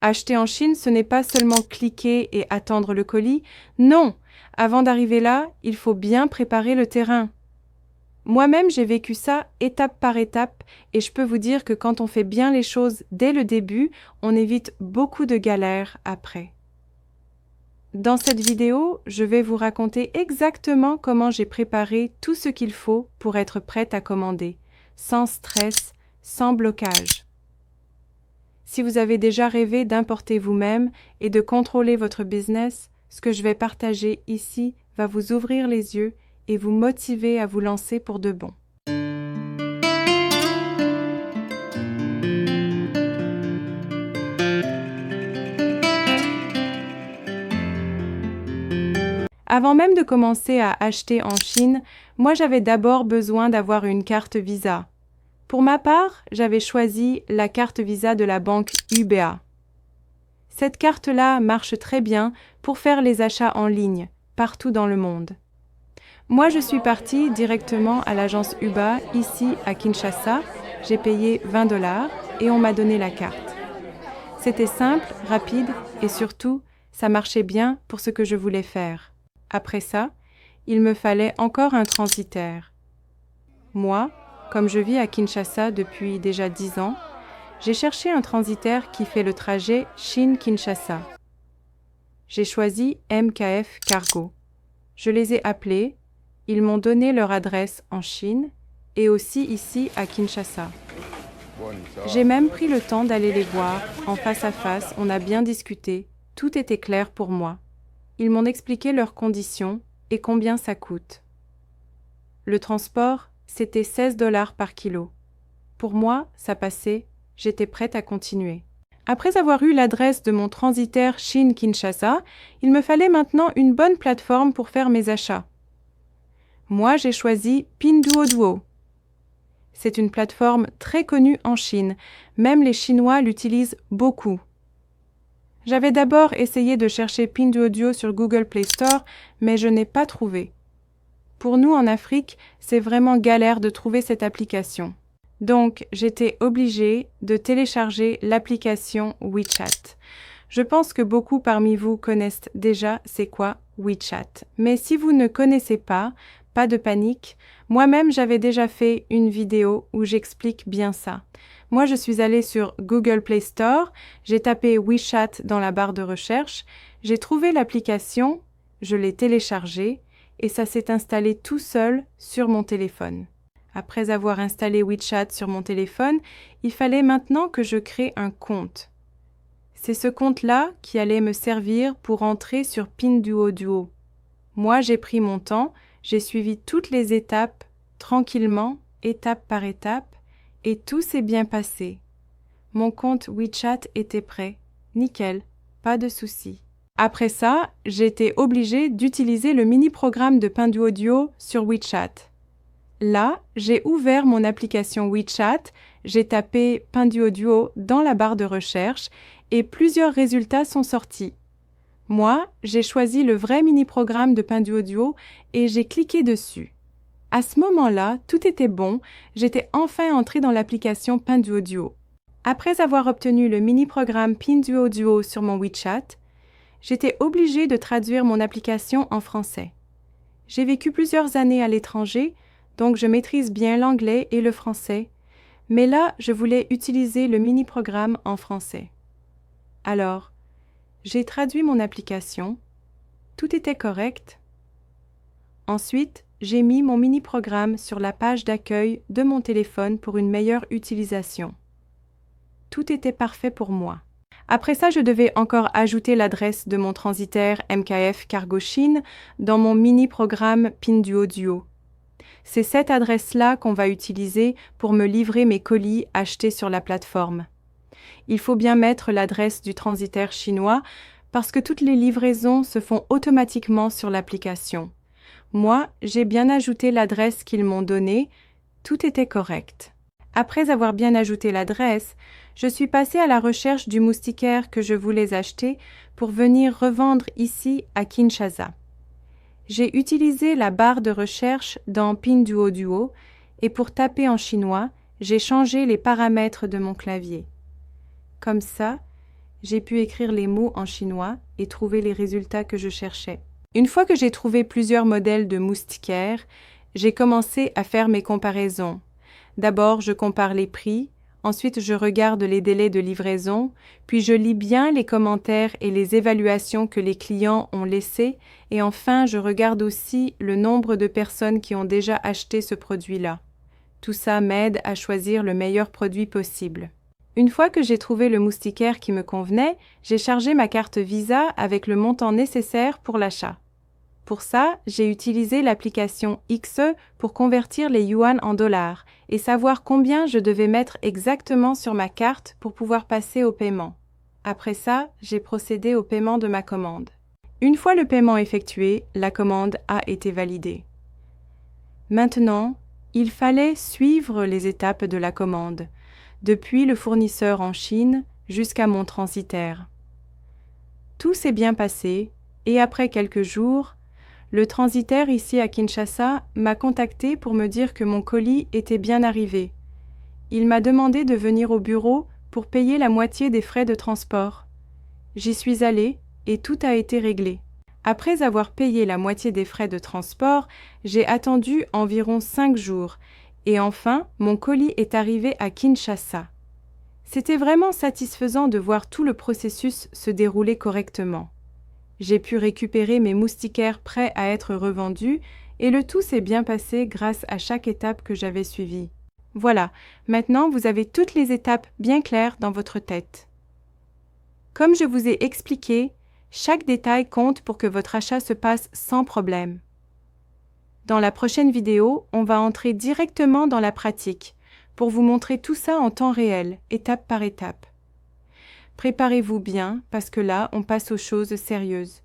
Acheter en Chine, ce n'est pas seulement cliquer et attendre le colis. Non, avant d'arriver là, il faut bien préparer le terrain. Moi-même, j'ai vécu ça étape par étape et je peux vous dire que quand on fait bien les choses dès le début, on évite beaucoup de galères après. Dans cette vidéo, je vais vous raconter exactement comment j'ai préparé tout ce qu'il faut pour être prête à commander, sans stress, sans blocage. Si vous avez déjà rêvé d'importer vous-même et de contrôler votre business, ce que je vais partager ici va vous ouvrir les yeux et vous motiver à vous lancer pour de bon. Avant même de commencer à acheter en Chine, moi j'avais d'abord besoin d'avoir une carte Visa. Pour ma part, j'avais choisi la carte Visa de la banque UBA. Cette carte-là marche très bien pour faire les achats en ligne, partout dans le monde. Moi, je suis partie directement à l'agence UBA, ici à Kinshasa. J'ai payé 20$ et on m'a donné la carte. C'était simple, rapide et surtout, ça marchait bien pour ce que je voulais faire. Après ça, il me fallait encore un transitaire. Moi, comme je vis à Kinshasa depuis déjà 10 ans, j'ai cherché un transitaire qui fait le trajet Chine-Kinshasa. J'ai choisi MKF Cargo. Je les ai appelés, ils m'ont donné leur adresse en Chine et aussi ici à Kinshasa. J'ai même pris le temps d'aller les voir, en face à face, on a bien discuté, tout était clair pour moi. Ils m'ont expliqué leurs conditions et combien ça coûte. Le transport, c'était 16$ par kilo. Pour moi, ça passait, j'étais prête à continuer. Après avoir eu l'adresse de mon transitaire Chine-Kinshasa, il me fallait maintenant une bonne plateforme pour faire mes achats. Moi, j'ai choisi Pinduoduo. C'est une plateforme très connue en Chine, même les Chinois l'utilisent beaucoup. J'avais d'abord essayé de chercher Pinduoduo sur Google Play Store, mais je n'ai pas trouvé. Pour nous en Afrique, c'est vraiment galère de trouver cette application. Donc, j'étais obligée de télécharger l'application WeChat. Je pense que beaucoup parmi vous connaissent déjà c'est quoi WeChat. Mais si vous ne connaissez pas de panique, moi-même j'avais déjà fait une vidéo où j'explique bien ça. Moi, je suis allée sur Google Play Store, j'ai tapé WeChat dans la barre de recherche, j'ai trouvé l'application, je l'ai téléchargée et ça s'est installé tout seul sur mon téléphone. Après avoir installé WeChat sur mon téléphone, il fallait maintenant que je crée un compte. C'est ce compte-là qui allait me servir pour entrer sur Pinduoduo. Moi, j'ai pris mon temps, j'ai suivi toutes les étapes, tranquillement, étape par étape, et tout s'est bien passé. Mon compte WeChat était prêt. Nickel, pas de souci. Après ça, j'étais obligée d'utiliser le mini-programme de Pinduoduo sur WeChat. Là, j'ai ouvert mon application WeChat, j'ai tapé Pinduoduo dans la barre de recherche et plusieurs résultats sont sortis. Moi, j'ai choisi le vrai mini-programme de Pinduoduo et j'ai cliqué dessus. À ce moment-là, tout était bon, j'étais enfin entrée dans l'application Pinduoduo. Après avoir obtenu le mini-programme Pinduoduo sur mon WeChat, j'étais obligée de traduire mon application en français. J'ai vécu plusieurs années à l'étranger, donc je maîtrise bien l'anglais et le français, mais là, je voulais utiliser le mini-programme en français. Alors, j'ai traduit mon application, tout était correct. Ensuite, j'ai mis mon mini-programme sur la page d'accueil de mon téléphone pour une meilleure utilisation. Tout était parfait pour moi. Après ça, je devais encore ajouter l'adresse de mon transitaire MKF Cargo Chine dans mon mini-programme Pinduoduo. C'est cette adresse-là qu'on va utiliser pour me livrer mes colis achetés sur la plateforme. Il faut bien mettre l'adresse du transitaire chinois parce que toutes les livraisons se font automatiquement sur l'application. Moi, j'ai bien ajouté l'adresse qu'ils m'ont donnée, tout était correct. Après avoir bien ajouté l'adresse, je suis passée à la recherche du moustiquaire que je voulais acheter pour venir revendre ici à Kinshasa. J'ai utilisé la barre de recherche dans Pinduoduo et pour taper en chinois, j'ai changé les paramètres de mon clavier. Comme ça, j'ai pu écrire les mots en chinois et trouver les résultats que je cherchais. Une fois que j'ai trouvé plusieurs modèles de moustiquaires, j'ai commencé à faire mes comparaisons. D'abord, je compare les prix, ensuite je regarde les délais de livraison, puis je lis bien les commentaires et les évaluations que les clients ont laissées, et enfin je regarde aussi le nombre de personnes qui ont déjà acheté ce produit-là. Tout ça m'aide à choisir le meilleur produit possible. Une fois que j'ai trouvé le moustiquaire qui me convenait, j'ai chargé ma carte Visa avec le montant nécessaire pour l'achat. Pour ça, j'ai utilisé l'application XE pour convertir les yuan en dollars et savoir combien je devais mettre exactement sur ma carte pour pouvoir passer au paiement. Après ça, j'ai procédé au paiement de ma commande. Une fois le paiement effectué, la commande a été validée. Maintenant, il fallait suivre les étapes de la commande, depuis le fournisseur en Chine jusqu'à mon transitaire. Tout s'est bien passé et après quelques jours, le transitaire ici à Kinshasa m'a contacté pour me dire que mon colis était bien arrivé. Il m'a demandé de venir au bureau pour payer la moitié des frais de transport. J'y suis allée et tout a été réglé. Après avoir payé la moitié des frais de transport, j'ai attendu environ 5 jours et enfin mon colis est arrivé à Kinshasa. C'était vraiment satisfaisant de voir tout le processus se dérouler correctement. J'ai pu récupérer mes moustiquaires prêts à être revendus et le tout s'est bien passé grâce à chaque étape que j'avais suivie. Voilà, maintenant vous avez toutes les étapes bien claires dans votre tête. Comme je vous ai expliqué, chaque détail compte pour que votre achat se passe sans problème. Dans la prochaine vidéo, on va entrer directement dans la pratique pour vous montrer tout ça en temps réel, étape par étape. Préparez-vous bien parce que là, on passe aux choses sérieuses.